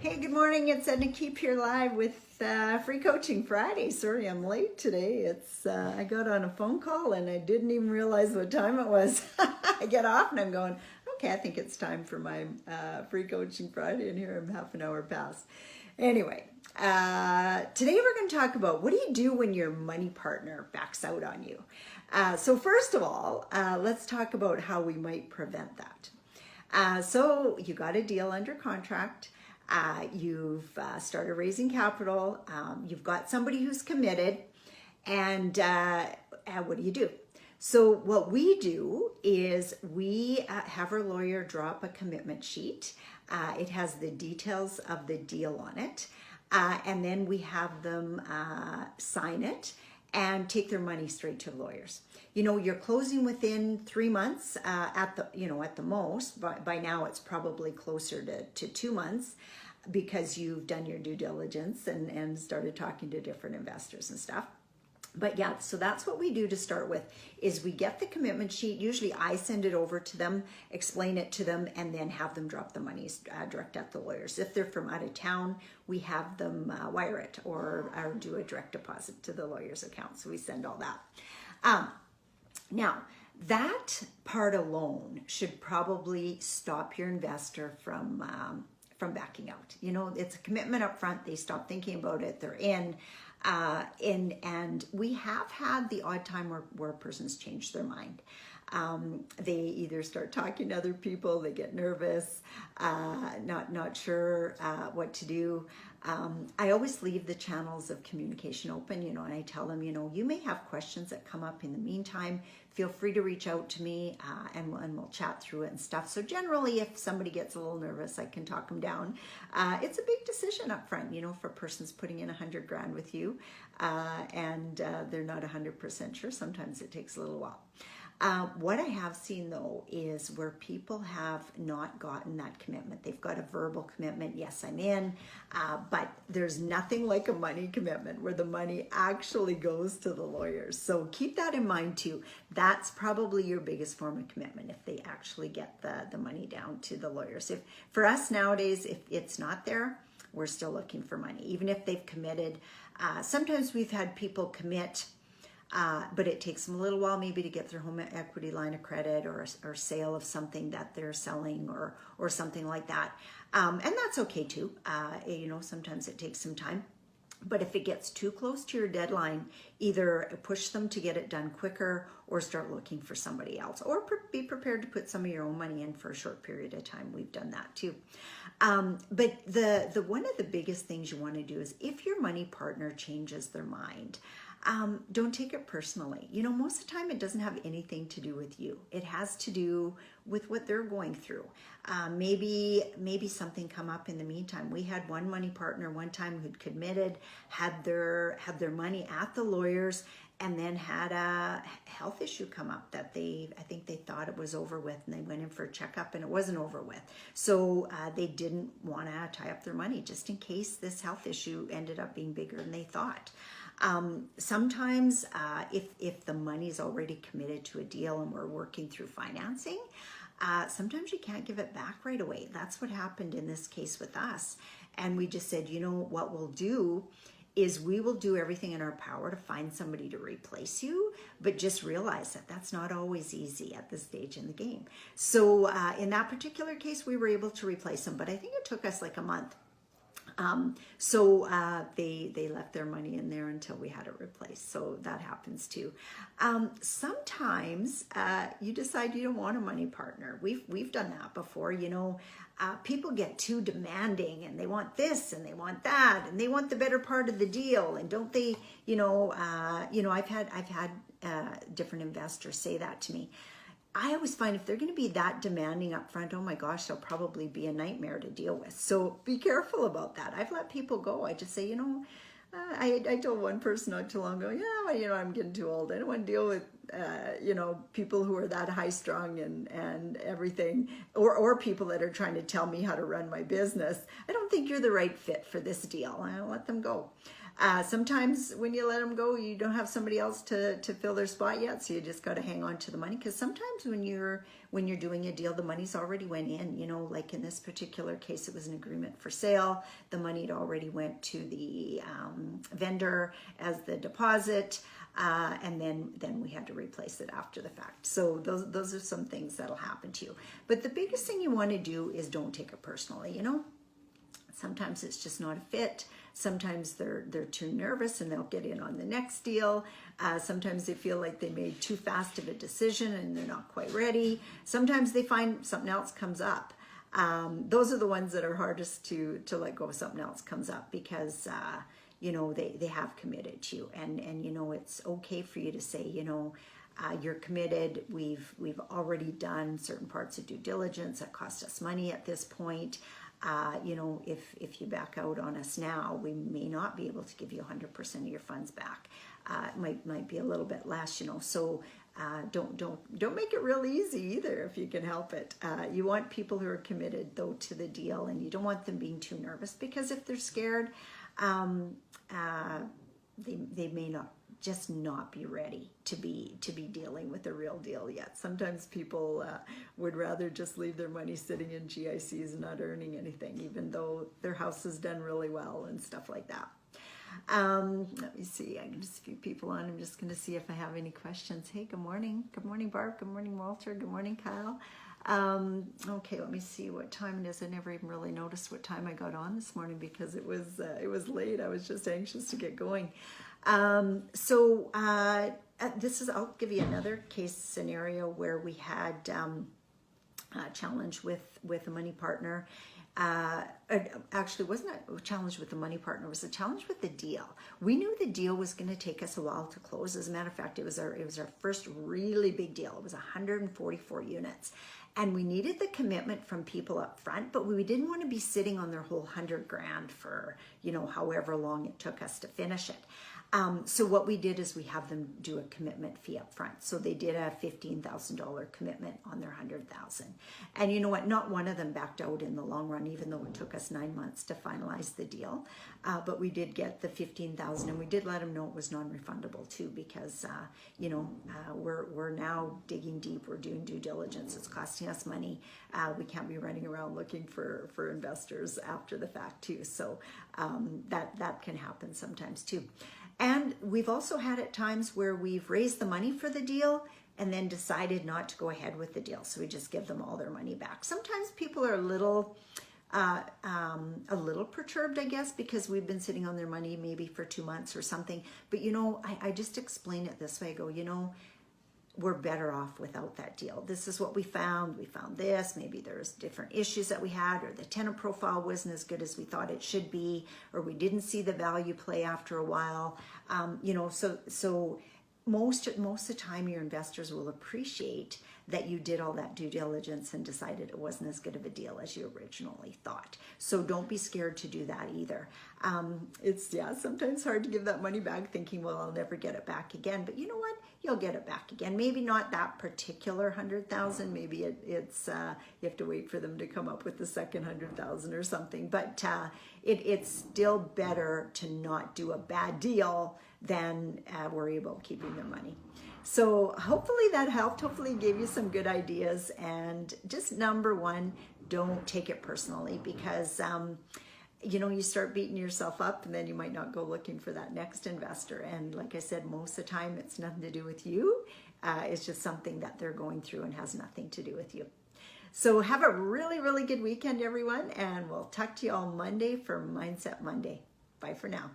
Hey, good morning. It's Edna. Keep here live with Free Coaching Friday. Sorry, I'm late today. I got on a phone call and I didn't even realize what time it was. I get off and I'm going, okay, I think it's time for my Free Coaching Friday, and here I'm half an hour past. Anyway, today we're going to talk about what do you do when your money partner backs out on you. So first of all, let's talk about how we might prevent that. So you got a deal under contract. You've started raising capital, you've got somebody who's committed, and what do you do? So what we do is we have our lawyer draw up a commitment sheet. It has the details of the deal on it, and then we have them sign it and take their money straight to lawyers. You know, you're closing within 3 months at the most. By now it's probably closer to 2 months, because you've done your due diligence and started talking to different investors and stuff. But yeah, so that's what we do to start with, is we get the commitment sheet. Usually I send it over to them, explain it to them, and then have them drop the monies direct at the lawyers. If they're from out of town, we have them wire it or do a direct deposit to the lawyer's account. So we send all that. Now, that part alone should probably stop your investor from backing out. You know, it's a commitment up front. They stop thinking about it. They're in. And we have had the odd time where a person's changed their mind. They either start talking to other people, they get nervous, not sure what to do. I always leave the channels of communication open, and I tell them, you may have questions that come up in the meantime. Feel free to reach out to me and we'll chat through it and stuff. So generally, if somebody gets a little nervous, I can talk them down. It's a big decision up front, if a person's putting in 100 grand with you and they're not 100% sure. Sometimes it takes a little while. What I have seen though is where people have not gotten that commitment. They've got a verbal commitment, yes, I'm in, but there's nothing like a money commitment where the money actually goes to the lawyers. So keep that in mind too. That's probably your biggest form of commitment, if they actually get the money down to the lawyers. If for us nowadays, if it's not there, we're still looking for money, even if they've committed. Sometimes we've had people commit, but it takes them a little while maybe to get their home equity line of credit or sale of something that they're selling or something like that. And that's okay too. Sometimes it takes some time. But if it gets too close to your deadline, either push them to get it done quicker or start looking for somebody else, or be prepared to put some of your own money in for a short period of time. We've done that too. But the one of the biggest things you want to do is, if your money partner changes their mind, don't take it personally. Most of the time it doesn't have anything to do with you. It has to do with what they're going through. Maybe something come up in the meantime. We had one money partner one time who'd committed, had their money at the lawyers, and then had a health issue come up that I think they thought it was over with, and they went in for a checkup and it wasn't over with. So they didn't want to tie up their money just in case this health issue ended up being bigger than they thought. Sometimes if the money is already committed to a deal and we're working through financing, sometimes you can't give it back right away. That's what happened in this case with us. And we just said, what we'll do is we will do everything in our power to find somebody to replace you, but just realize that that's not always easy at this stage in the game. So in that particular case, we were able to replace them, but I think it took us like a month. So they left their money in there until we had it replaced. So that happens too. Sometimes you decide you don't want a money partner. We've done that before. People get too demanding, and they want this and they want that, and they want the better part of the deal. And don't they? I've had different investors say that to me. I always find if they're going to be that demanding up front, oh my gosh, they'll probably be a nightmare to deal with. So be careful about that. I've let people go. I just say, I told one person not too long ago, I'm getting too old. I don't want to deal you know, people who are that high strung and everything, or people that are trying to tell me how to run my business. I don't think you're the right fit for this deal. I'll let them go. Sometimes when you let them go, you don't have somebody else to fill their spot yet, so you just got to hang on to the money. Because sometimes when you're doing a deal, the money's already went in. You know, like in this particular case, it was an agreement for sale. The money had already went to the vendor as the deposit, and then we had to replace it after the fact. So those are some things that'll happen to you. But the biggest thing you want to do is don't take it personally. You know, sometimes it's just not a fit. Sometimes they're too nervous and they'll get in on the next deal. Sometimes they feel like they made too fast of a decision and they're not quite ready. Sometimes they find something else comes up. Those are the ones that are hardest to let go. If something else comes up, because you know, they have committed to you, and you know, it's okay for you to say, you know, you're committed. We've already done certain parts of due diligence that cost us money at this point. You know, if you back out on us now, we may not be able to give you 100% of your funds back. It might be a little bit less, you know. So don't make it real easy either if you can help it. You want people who are committed though to the deal, and you don't want them being too nervous, because if they're scared, they may not be ready to be dealing with a real deal yet. Sometimes people would rather just leave their money sitting in GICs and not earning anything, even though their house has done really well and stuff like that. Let me see. I just a few people on. I'm just going to see if I have any questions. Hey, good morning. Good morning, Barb. Good morning, Walter. Good morning, Kyle. Okay, let me see what time it is. I never even really noticed what time I got on this morning because it was late. I was just anxious to get going. I'll give you another case scenario where we had a challenge with a money partner. Actually, it wasn't a challenge with the money partner. It was a challenge with the deal. We knew the deal was going to take us a while to close. As a matter of fact, it was our first really big deal. It was 144 units. And we needed the commitment from people up front, but we didn't want to be sitting on their whole $100,000 for, you know, however long it took us to finish it. So what we did is we have them do a commitment fee up front. So they did a $15,000 commitment on their $100,000. And you know what? Not one of them backed out in the long run, even though it took us 9 months to finalize the deal. But we did get the $15,000, and we did let them know it was non-refundable too, because you know, we're now digging deep. We're doing due diligence. It's costing us money. We can't be running around looking for investors after the fact too. So that can happen sometimes too. And we've also had at times where we've raised the money for the deal and then decided not to go ahead with the deal. So we just give them all their money back. Sometimes people are a little perturbed, I guess, because we've been sitting on their money maybe for 2 months or something. But, you know, I just explain it this way. I go, you know, we're better off without that deal. This is what we found. We found this. Maybe there's different issues that we had, or the tenant profile wasn't as good as we thought it should be, or we didn't see the value play after a while. You know, so most of the time your investors will appreciate that you did all that due diligence and decided it wasn't as good of a deal as you originally thought. So don't be scared to do that either. It's sometimes hard to give that money back thinking, well, I'll never get it back again. But you know what? You'll get it back again. Maybe not that particular 100,000. Maybe it's you have to wait for them to come up with the second 100,000 or something. But it's still better to not do a bad deal than worry about keeping their money. So hopefully that helped. Hopefully it gave you some good ideas. And just number one, don't take it personally, because you know, you start beating yourself up and then you might not go looking for that next investor. And like I said, most of the time it's nothing to do with you. It's just something that they're going through and has nothing to do with you. So have a really, really good weekend, everyone. And we'll talk to you all Monday for Mindset Monday. Bye for now.